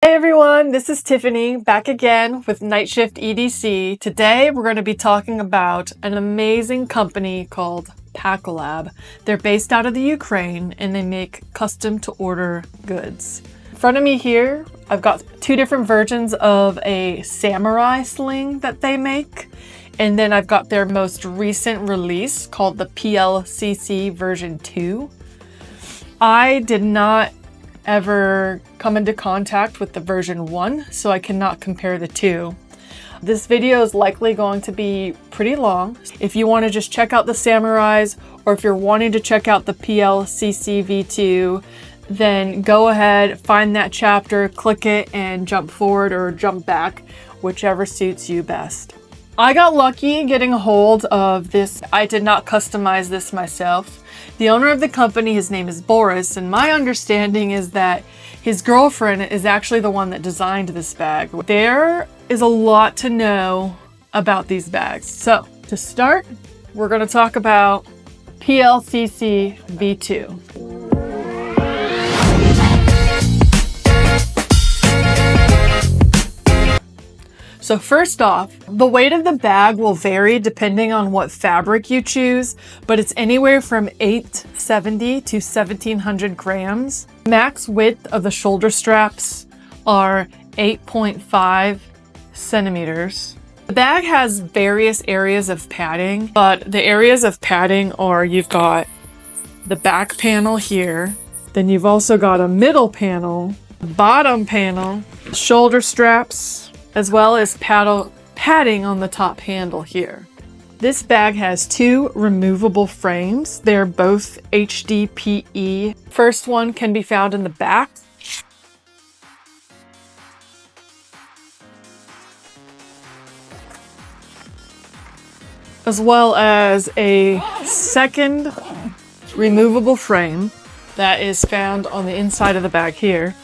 Hey everyone, this is Tiffany back again with Night Shift EDC. Today we're going to be talking about an amazing company called Packolab. They're based out of the Ukraine and they make custom to order goods. In front of me here, I've got two different versions of a samurai sling that they make. And then I've got their most recent release called the PLCC version 2. I did not ever come into contact with the version 1, so I cannot compare the two. This video is likely going to be pretty long. If you want to just check out the samurais, or if you're wanting to check out the PLCC V2, then go ahead, find that chapter, click it, and jump forward or jump back, whichever suits you best. I got lucky getting a hold of this. I did not customize this myself. The owner of the company, his name is Boris, and my understanding is that his girlfriend is actually the one that designed this bag. There is a lot to know about these bags. So to start, we're going to talk about PLCC V2. So first off, the weight of the bag will vary depending on what fabric you choose, but it's anywhere from 870 to 1700 grams. Max width of the shoulder straps are 8.5 centimeters. The bag has various areas of padding, but the areas of padding are, you've got the back panel here, then you've also got a middle panel, bottom panel, shoulder straps, as well as padding on the top handle here. This bag has two removable frames. They're both HDPE. First one can be found in the back. As well as a second removable frame that is found on the inside of the bag here.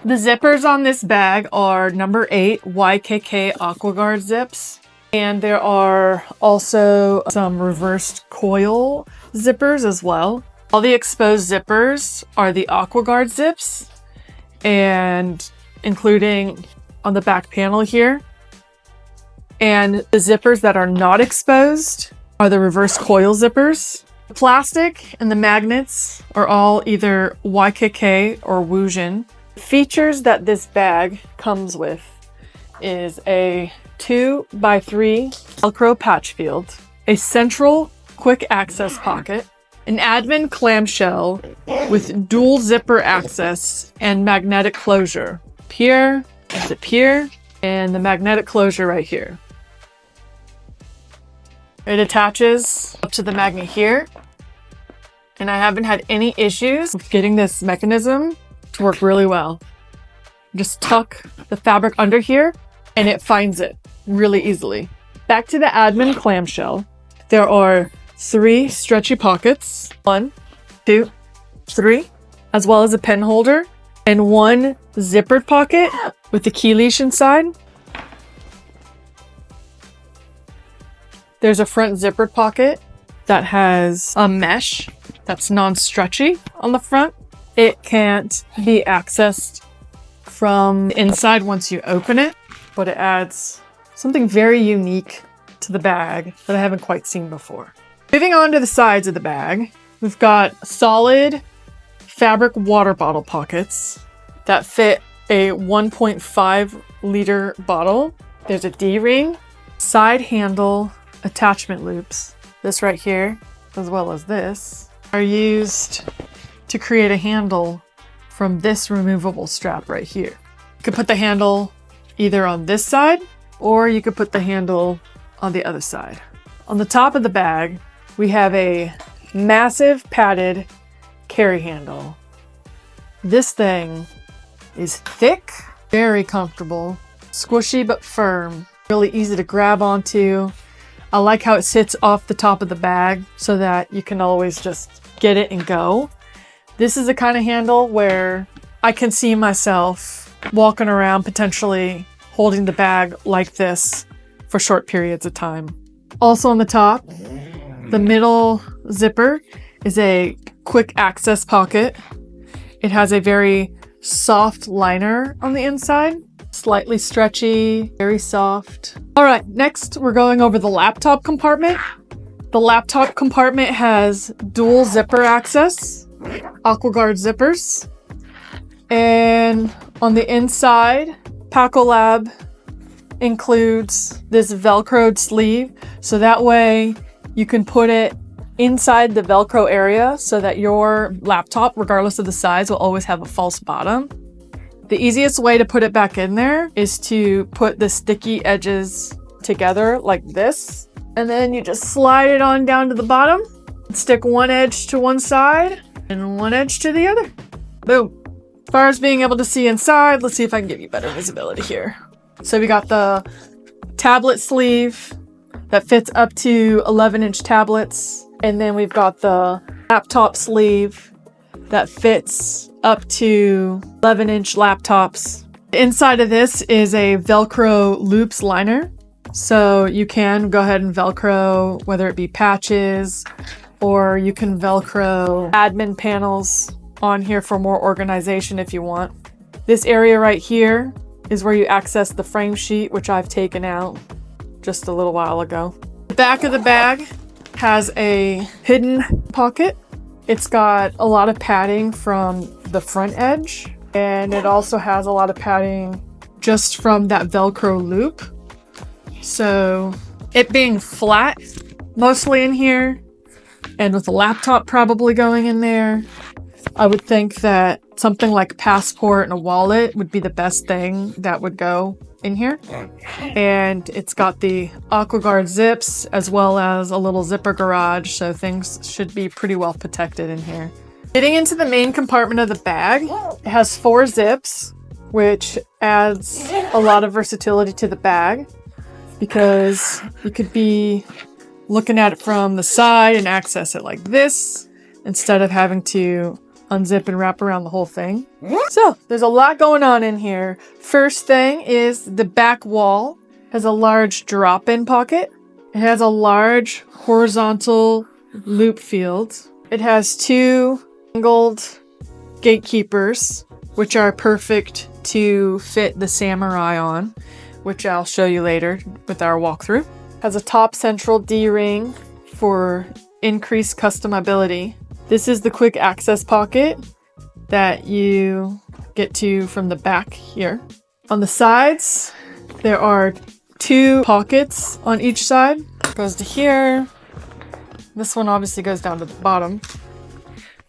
The zippers on this bag are number 8 YKK AquaGuard zips, and there are also some reversed coil zippers as well. All the exposed zippers are the AquaGuard zips, and including on the back panel here. And the zippers that are not exposed are the reverse coil zippers. The plastic and the magnets are all either YKK or Wuxin. Features that this bag comes with is a 2x3 Velcro patch field, a central quick access pocket, an admin clamshell with dual zipper access and magnetic closure. Here, zip here, and the magnetic closure right here. It attaches up to the magnet here, and I haven't had any issues with getting this mechanism to work really well. Just tuck the fabric under here and it finds it really easily. Back to the admin clamshell. There are 3 stretchy pockets. 1, 2, 3, as well as a pen holder, and 1 zippered pocket with the key leash inside. There's a front zippered pocket that has a mesh that's non-stretchy on the front. It can't be accessed from inside once you open it, but it adds something very unique to the bag that I haven't quite seen before. Moving on to the sides of the bag, we've got solid fabric water bottle pockets that fit a 1.5 liter bottle. There's a D-ring, side handle attachment loops. This right here, as well as this, are used to create a handle from this removable strap right here. You could put the handle either on this side, or you could put the handle on the other side. On the top of the bag, we have a massive padded carry handle. This thing is thick, very comfortable, squishy but firm, really easy to grab onto. I like how it sits off the top of the bag so that you can always just get it and go. This is the kind of handle where I can see myself walking around, potentially holding the bag like this for short periods of time. Also on the top, the middle zipper is a quick access pocket. It has a very soft liner on the inside, slightly stretchy, very soft. All right, next we're going over the laptop compartment. The laptop compartment has dual zipper access, AquaGuard zippers. And on the inside, Packolab includes this Velcroed sleeve. So that way you can put it inside the Velcro area so that your laptop, regardless of the size, will always have a false bottom. The easiest way to put it back in there is to put the sticky edges together like this. And then you just slide it on down to the bottom. Stick one edge to one side and one edge to the other. Boom. As far as being able to see inside, let's see if I can give you better visibility here. So we got the tablet sleeve that fits up to 11-inch tablets. And then we've got the laptop sleeve that fits up to 11-inch laptops. Inside of this is a Velcro loops liner. So you can go ahead and Velcro, whether it be patches, or you can Velcro admin panels on here for more organization if you want. This area right here is where you access the frame sheet, which I've taken out just a little while ago. The back of the bag has a hidden pocket. It's got a lot of padding from the front edge, and it also has a lot of padding just from that Velcro loop. So it being flat mostly in here, and with the laptop probably going in there, I would think that something like a passport and a wallet would be the best thing that would go in here. And it's got the AquaGuard zips as well as a little zipper garage, so things should be pretty well protected in here. Getting into the main compartment of the bag, it has 4 zips, which adds a lot of versatility to the bag because you could be looking at it from the side and access it like this instead of having to unzip and wrap around the whole thing. So there's a lot going on in here. First thing is the back wall has a large drop-in pocket. It has a large horizontal loop field. It has 2 angled gatekeepers, which are perfect to fit the Samurai on, which I'll show you later with our walkthrough. Has a top central D-ring for increased customability. This is the quick access pocket that you get to from the back here. On the sides, there are 2 pockets on each side. It goes to here. This one obviously goes down to the bottom.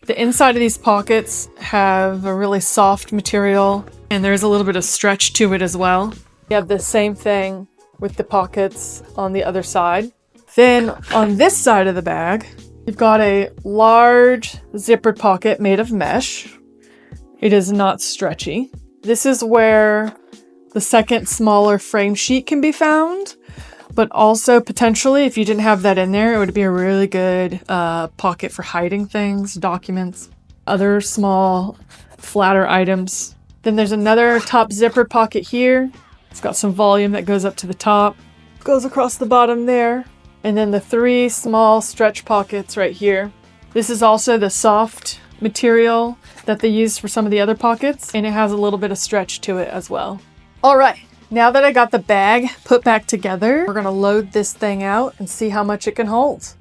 The inside of these pockets have a really soft material, and there's a little bit of stretch to it as well. You have the same thing with the pockets on the other side. Then on this side of the bag, you've got a large zippered pocket made of mesh. It is not stretchy. This is where the second smaller frame sheet can be found, but also potentially if you didn't have that in there, it would be a really good pocket for hiding things, documents, other small flatter items. Then there's another top zipper pocket here. It's got some volume that goes up to the top, goes across the bottom there. And then the 3 small stretch pockets right here. This is also the soft material that they use for some of the other pockets, and it has a little bit of stretch to it as well. All right, now that I got the bag put back together, we're gonna load this thing out and see how much it can hold.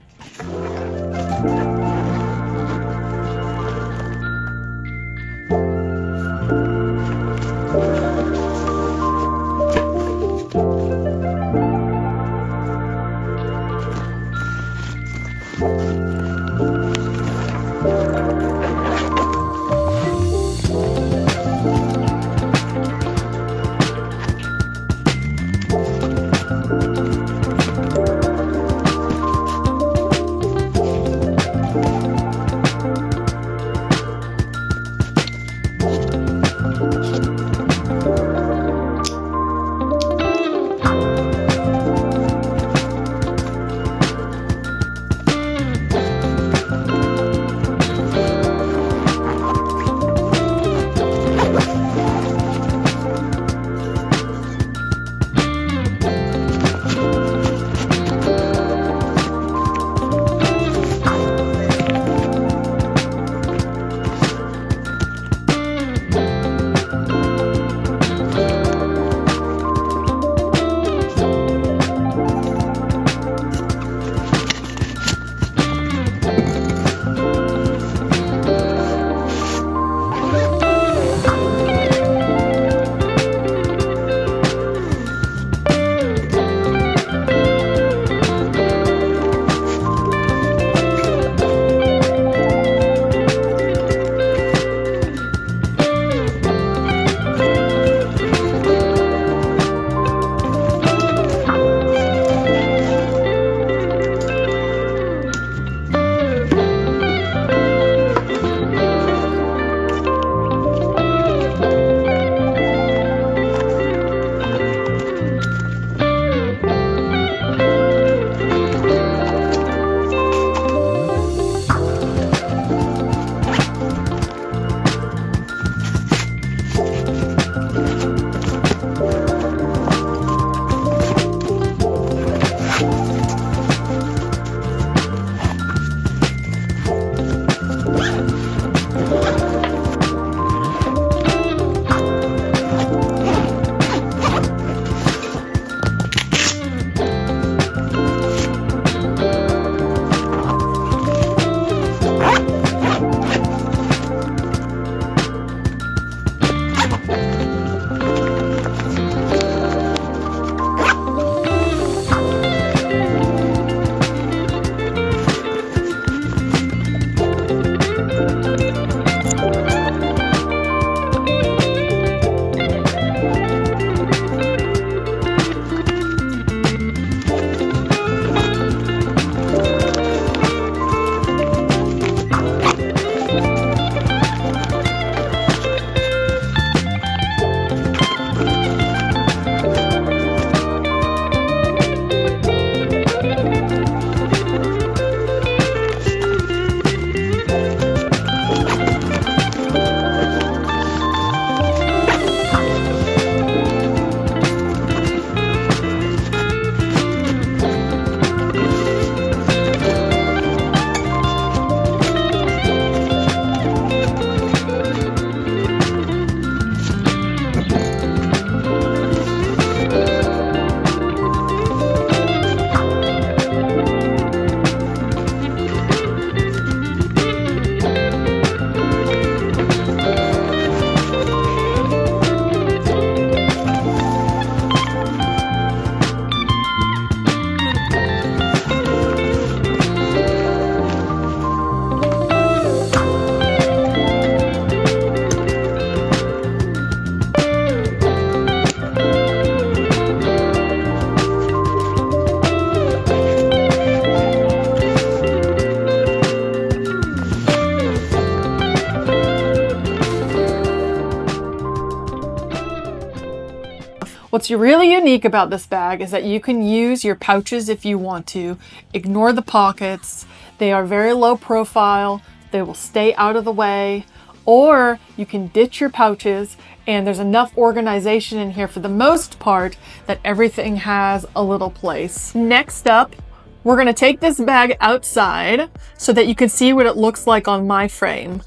What's really unique about this bag is that you can use your pouches if you want to. Ignore the pockets. They are very low profile. They will stay out of the way. Or you can ditch your pouches, and there's enough organization in here for the most part that everything has a little place. Next up, we're gonna take this bag outside so that you can see what it looks like on my frame.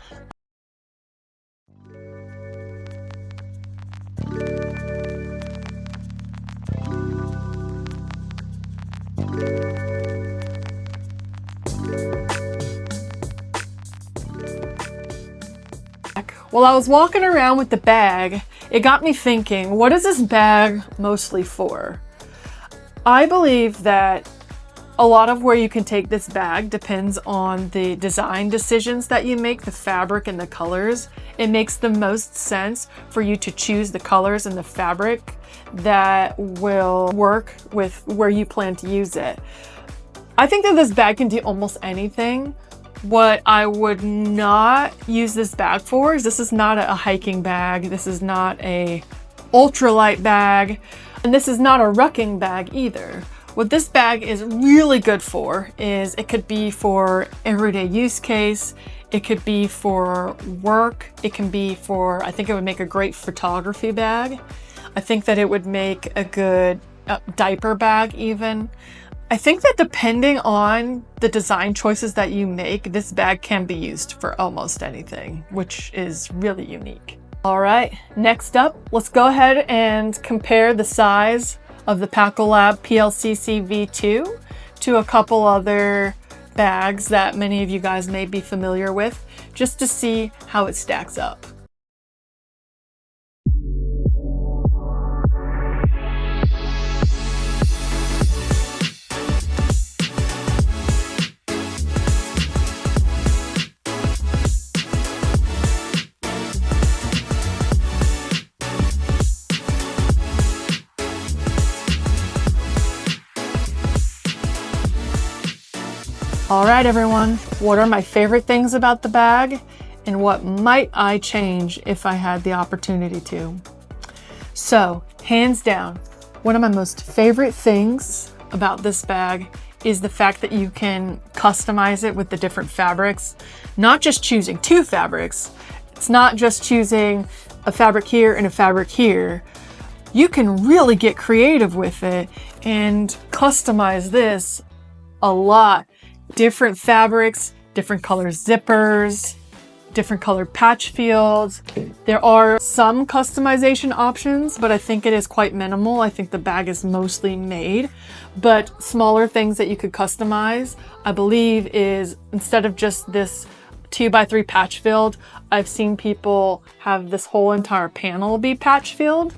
While I was walking around with the bag, it got me thinking, what is this bag mostly for? I believe that a lot of where you can take this bag depends on the design decisions that you make, the fabric and the colors. It makes the most sense for you to choose the colors and the fabric that will work with where you plan to use it. I think that this bag can do almost anything. What I would not use this bag for is this is not a hiking bag. This is not a ultralight bag. And this is not a rucking bag either. What this bag is really good for is it could be for everyday use case. It could be for work. It can be for, I think it would make a great photography bag. I think that it would make a good diaper bag even. I think that depending on the design choices that you make, this bag can be used for almost anything, which is really unique. All right, next up, let's go ahead and compare the size of the Packolab PLCC V2 to a couple other bags that many of you guys may be familiar with, just to see how it stacks up. All right, everyone, what are my favorite things about the bag and what might I change if I had the opportunity to? So, hands down, one of my most favorite things about this bag is the fact that you can customize it with the different fabrics, not just choosing two fabrics. It's not just choosing a fabric here and a fabric here. You can really get creative with it and customize this a lot. Different fabrics, different color zippers, different colored patch fields. There are some customization options, but I think it is quite minimal. I think the bag is mostly made, but smaller things that you could customize, I believe, is instead of just this 2x3 patch filled, I've seen people have this whole entire panel be patch filled.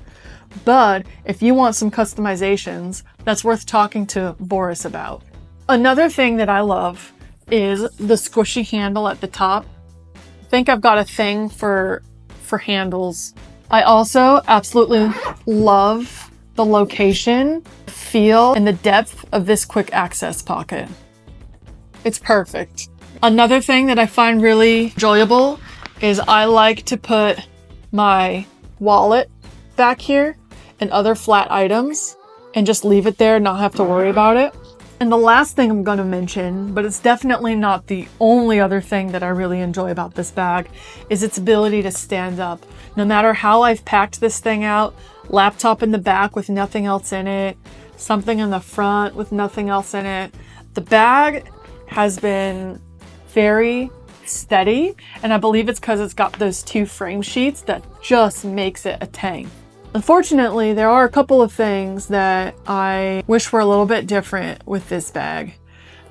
But if you want some customizations, that's worth talking to Boris about. Another thing that I love is the squishy handle at the top. I think I've got a thing for handles. I also absolutely love the location, feel, and the depth of this quick access pocket. It's perfect. Another thing that I find really enjoyable is I like to put my wallet back here and other flat items and just leave it there and not have to worry about it. And the last thing I'm going to mention, but it's definitely not the only other thing that I really enjoy about this bag, is its ability to stand up. No matter how I've packed this thing out, laptop in the back with nothing else in it, something in the front with nothing else in it, the bag has been very steady, and I believe it's because it's got those two frame sheets that just makes it a tank. Unfortunately, there are a couple of things that I wish were a little bit different with this bag.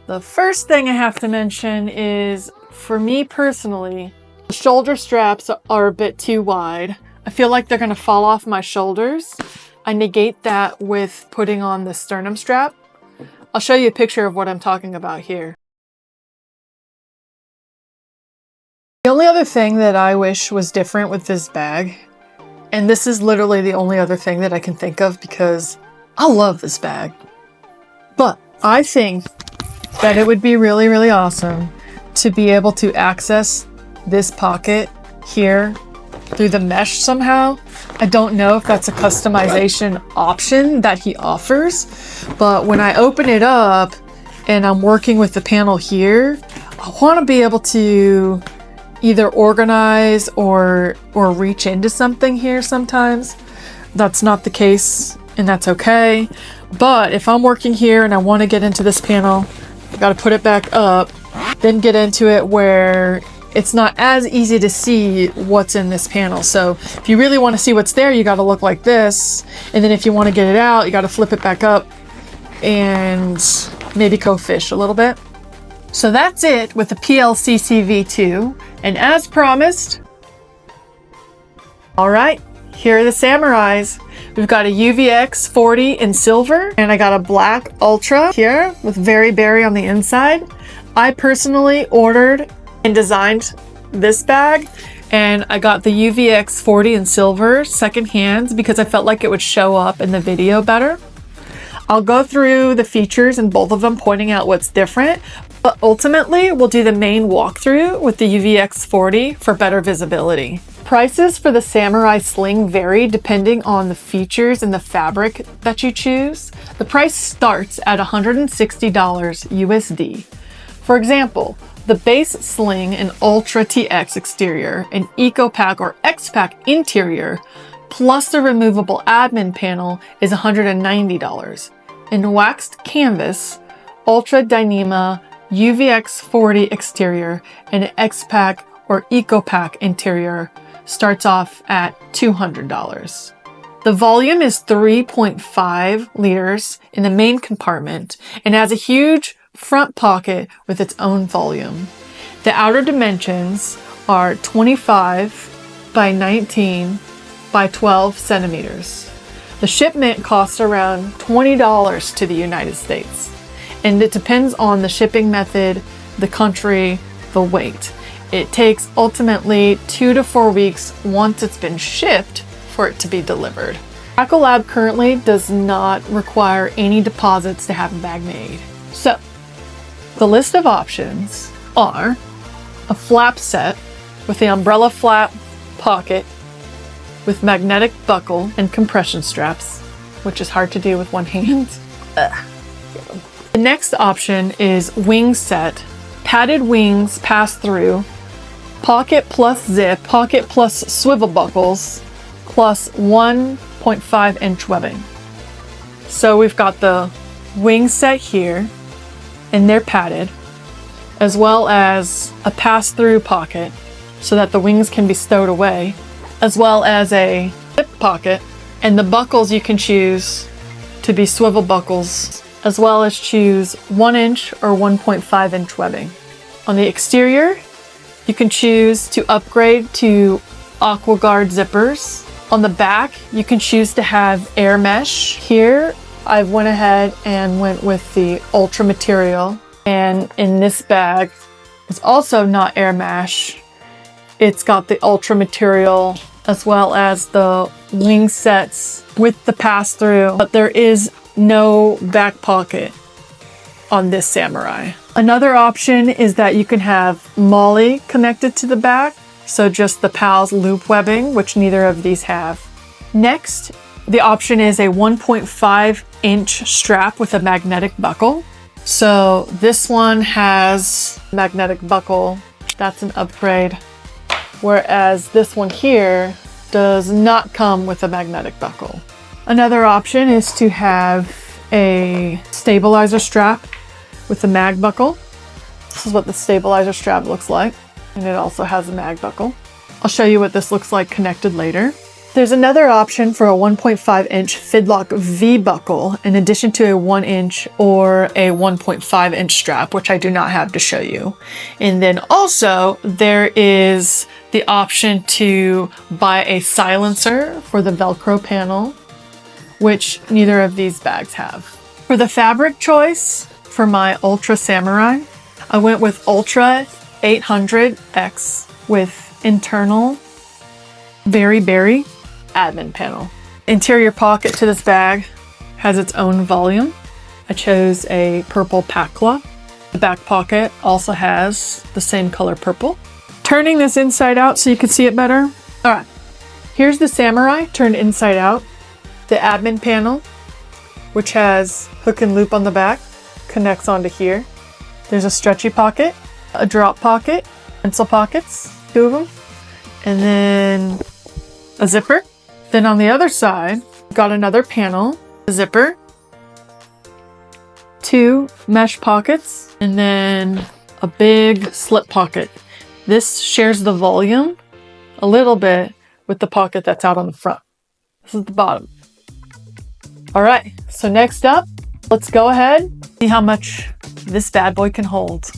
The first thing I have to mention is, for me personally, the shoulder straps are a bit too wide. I feel like they're gonna fall off my shoulders. I negate that with putting on the sternum strap. I'll show you a picture of what I'm talking about here. The only other thing that I wish was different with this bag, and this is literally the only other thing that I can think of because I love this bag, but I think that it would be really, really awesome to be able to access this pocket here through the mesh somehow. I don't know if that's a customization option that he offers, but when I open it up and I'm working with the panel here, I want to be able to either organize or reach into something here sometimes. That's not the case, and that's okay. But if I'm working here and I want to get into this panel, I got to put it back up, then get into it where it's not as easy to see what's in this panel. So if you really want to see what's there, you got to look like this. And then if you want to get it out, you got to flip it back up and maybe go fish a little bit. So that's it with the PLCC V2. And as promised, all right, here are the Samurais. We've got a UVX40 in silver, and I got a black Ultra here with Very Berry on the inside. I personally ordered and designed this bag, and I got the UVX40 in silver secondhand because I felt like it would show up in the video better. I'll go through the features in both of them, pointing out what's different, but ultimately we'll do the main walkthrough with the UVX40 for better visibility. Prices for the Samurai Sling vary depending on the features and the fabric that you choose. The price starts at $160 USD. For example, the base sling and Ultra TX exterior, an Eco Pack or X Pack interior, plus the removable admin panel is $190. In waxed canvas, Ultra Dyneema UVX40 exterior and an X Pack or Eco Pack interior starts off at $200. The volume is 3.5 liters in the main compartment and has a huge front pocket with its own volume. The outer dimensions are 25 by 19 by 12 centimeters. The shipment costs around $20 to the United States, and it depends on the shipping method, the country, the weight. It takes ultimately 2 to 4 weeks once it's been shipped for it to be delivered. Packolab currently does not require any deposits to have a bag made. So, the list of options are a flap set with the umbrella flap pocket with magnetic buckle and compression straps, which is hard to do with one hand. The next option is wing set, padded wings pass through, pocket plus zip, pocket plus swivel buckles, plus 1.5 inch webbing. So we've got the wing set here, and they're padded, as well as a pass-through pocket so that the wings can be stowed away, as well as a zip pocket, and the buckles you can choose to be swivel buckles, as well as choose 1 inch or 1.5 inch webbing. On the exterior, you can choose to upgrade to AquaGuard zippers. On the back, you can choose to have Airmesh. Here, I went ahead and went with the Ultra material. And in this bag, it's also not Airmesh. It's got the Ultra material as well as the wing sets with the pass-through, but there is no back pocket on this Samurai. Another option is that you can have MOLLE connected to the back, so just the PALS loop webbing, which neither of these have. Next, the option is a 1.5 inch strap with a magnetic buckle. So this one has magnetic buckle, that's an upgrade, whereas this one here does not come with a magnetic buckle. Another option is to have a stabilizer strap with a mag buckle. This is what the stabilizer strap looks like, and it also has a mag buckle. I'll show you what this looks like connected later. There's another option for a 1.5 inch Fidlock V buckle in addition to a 1 inch or a 1.5 inch strap, which I do not have to show you. And then also there is the option to buy a silencer for the Velcro panel, which neither of these bags have. For the fabric choice for my Ultra Samurai, I went with Ultra 800X with internal Very Berry admin panel. Interior pocket to this bag has its own volume. I chose a purple Packolab. The back pocket also has the same color purple. Turning this inside out so you can see it better. All right, Here's the Samurai turned inside out. The admin panel, which has hook and loop on the back, connects onto here. There's a stretchy pocket, a drop pocket, pencil pockets, 2 of them, and then a zipper. Then on the other side, got another panel, a zipper, 2 mesh pockets, and then a big slip pocket. This shares the volume a little bit with the pocket that's out on the front. This is the bottom. All right, so next up, let's go ahead and see how much this bad boy can hold.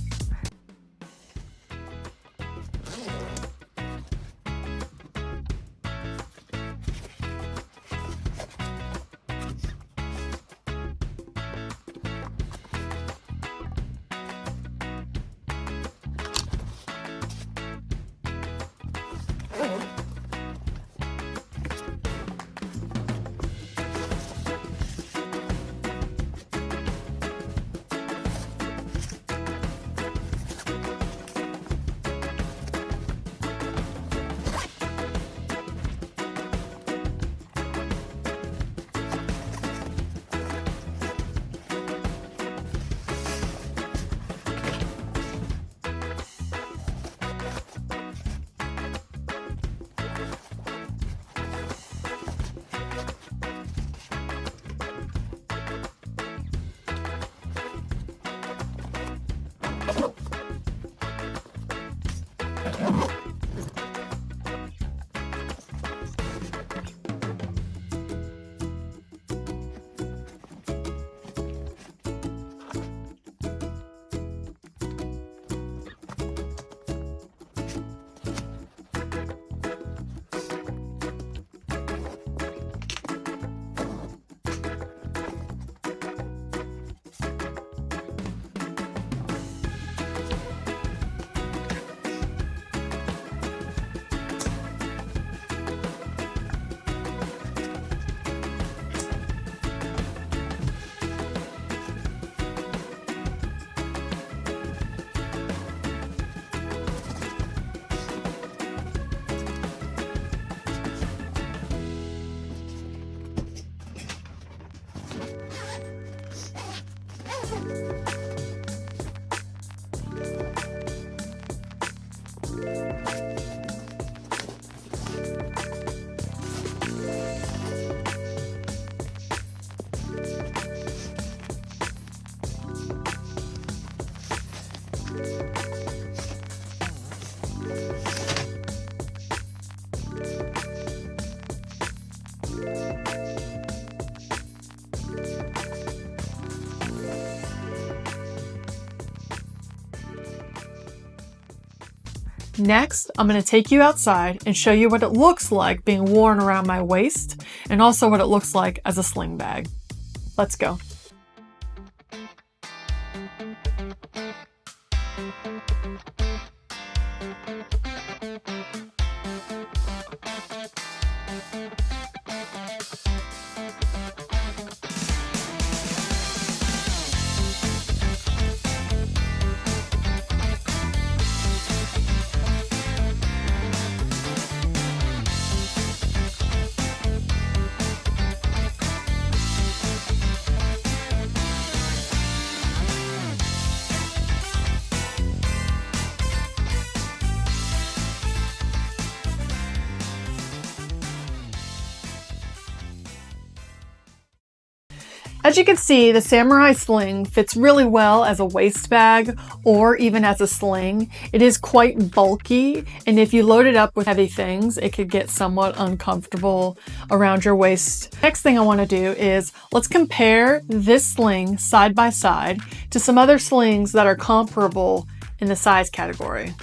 Next, I'm going to take you outside and show you what it looks like being worn around my waist, and also what it looks like as a sling bag. Let's go. As you can see, the Samurai sling fits really well as a waist bag or even as a sling. It is quite bulky, and if you load it up with heavy things, it could get somewhat uncomfortable around your waist. Next thing I want to do is let's compare this sling side by side to some other slings that are comparable in the size category.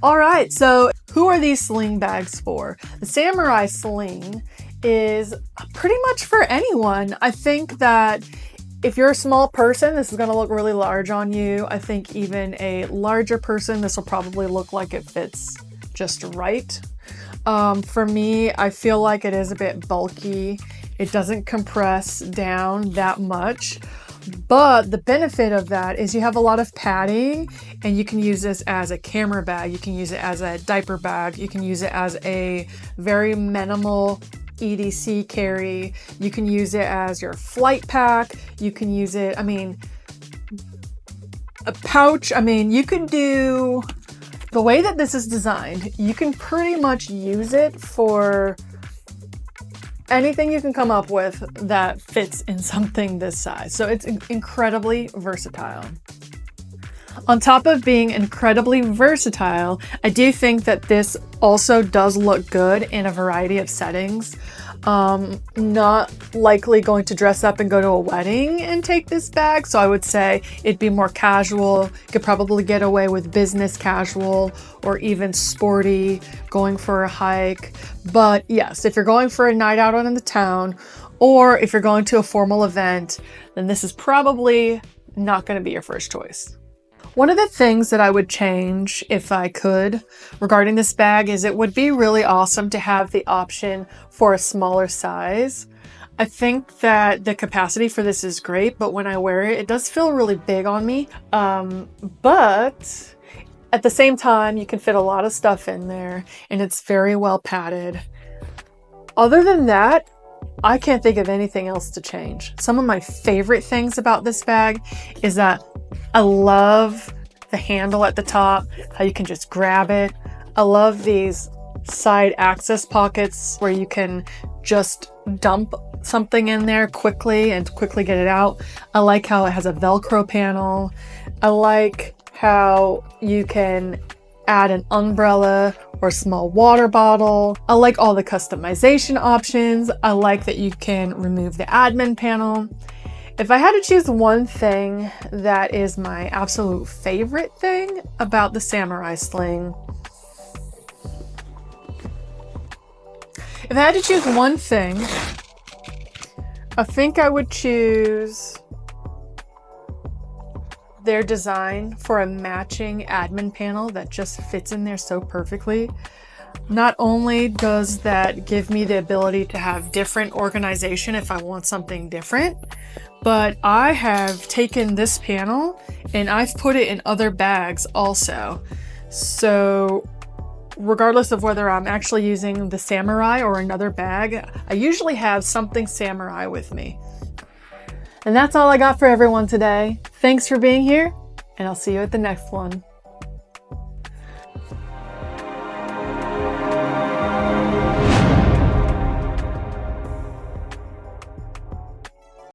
All right, so who are these sling bags for? The Samurai Sling is pretty much for anyone. I think that if you're a small person, this is gonna look really large on you. I think even a larger person, this will probably look like it fits just right. For me, I feel like it is a bit bulky. It doesn't compress down that much. But the benefit of that is you have a lot of padding, and you can use this as a camera bag. You can use it as a diaper bag. You can use it as a very minimal EDC carry. You can use it as your flight pack. You can use it, I mean, a pouch. I mean, you can do, the way that this is designed, you can pretty much use it for anything you can come up with that fits in something this size. So it's incredibly versatile. On top of being incredibly versatile, I do think that this also does look good in a variety of settings. Not likely going to dress up and go to a wedding and take this bag, so I would say it'd be more casual. You could probably get away with business casual or even sporty, going for a hike. But yes, if you're going for a night out in the town, or if you're going to a formal event, then this is probably not going to be your first choice. One of the things that I would change if I could regarding this bag is it would be really awesome to have the option for a smaller size. I think that the capacity for this is great, but when I wear it, it does feel really big on me. But at the same time, you can fit a lot of stuff in there, and it's very well padded. Other than that, I can't think of anything else to change. Some of my favorite things about this bag is that I love the handle at the top, how you can just grab it. I love these side access pockets where you can just dump something in there quickly and quickly get it out. I like how it has a Velcro panel. I like how you can add an umbrella or small water bottle. I like all the customization options. I like that you can remove the admin panel. If I had to choose one thing that is my absolute favorite thing about the Samurai Sling, if I had to choose one thing, I think I would choose their design for a matching admin panel that just fits in there so perfectly. Not only does that give me the ability to have different organization if I want something different, but I have taken this panel and I've put it in other bags also. So regardless of whether I'm actually using the Samurai or another bag, I usually have something Samurai with me. And that's all I got for everyone today. Thanks for being here, and I'll see you at the next one.